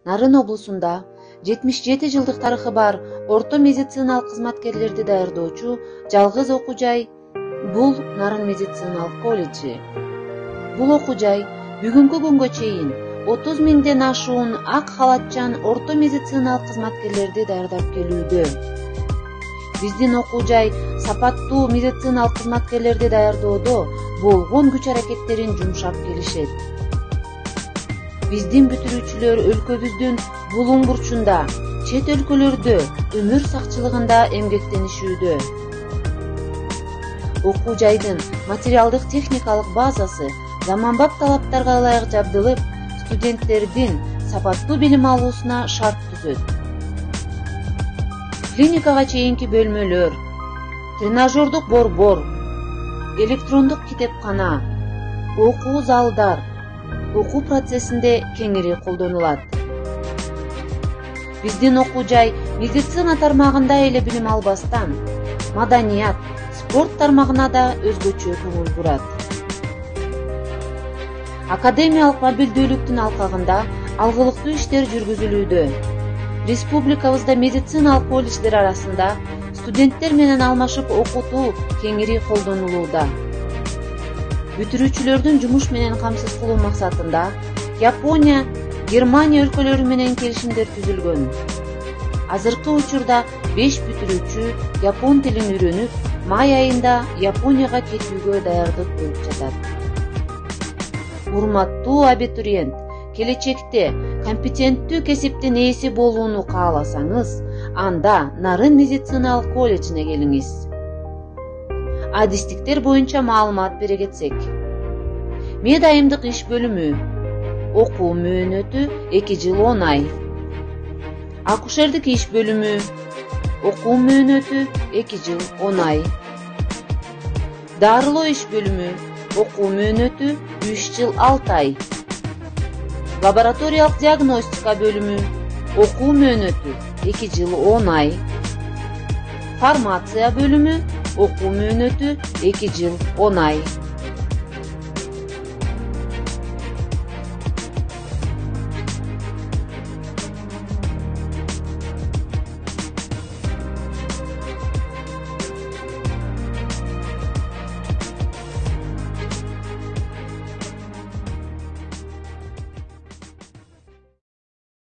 Нарын облусунда 77 жылдык тарыхы бар орто медициналык кызматкерлерди даярдоочу жалгыз окуу жай бул Нарын медициналык колледжи. Бул окуу жай бүгүнкү күнгө чейин 30 миңден ашуун ак халатчан орто медициналык кызматкерлерди даярдап келүүдө. Биздин окуу жай сапаттуу медициналык кызматкерлерди даярдоодо болгон күч аракеттерин жумшап келишет. Биздин бүтүрүүчүлөр өлкөбүздүн булуң бурчунда, чет өлкөлөрдө, өмүр сакчылыгында эмгектенишүүдө. Окуу жайдын материалдык техникалык базасы заманбап талаптарга ылайык жабдылып, студенттердин сапаттуу билим алуусуна шарт түзөт. Клиникага чейинки бөлмөлөр, тренажердук борбор, электрондук китепкана, окуу залдар окуу процессинде кеңири колдонулат. Биздин окуу жай медицина тармагында эле билим албастан, маданият, спорт тармагына да өзгөчө көңүл бурат. Академиялык мобилдүүлүктүн алкагында алгылыктуу иштер жүргүзүлүүдө. Республикабызда медициналык колледждер арасында студенттер менен алмашып окутуу кеңири колдонулууда. Бүтүрүүчүлөрдүн жумуш менен камсыз кылуу максатында Япония, Германия өлкөлөрү менен келишимдер түзүлгөн. Азыркы учурда 5 бүтүрүүчү япон тилин үйрөнүп, май айында Японияга кетүүгө даярдык көрүп жатат. Урматтуу абитуриент, келечекте компетенттүү кесиптин ээси болууну кааласаңыз, анда Нарын медициналык колледжине келиңиз. Адистиктер боюнча маалымат бере кетсек. Медайымдык иш бөлүмү, окуу мөөнөтү 2 жыл 10 ай. Акушердик иш бөлүмү, окуу мөөнөтү 2 жыл 10 ай. Дарылоо иш бөлүмү, окуу мөөнөтү 3 жыл 6 ай. Лабораториялык диагностика бөлүмү, окуу мөөнөтү 2 жыл 10 ай. Фармация бөлүмү, окуу мөөнөтү 2 жыл 10 ай.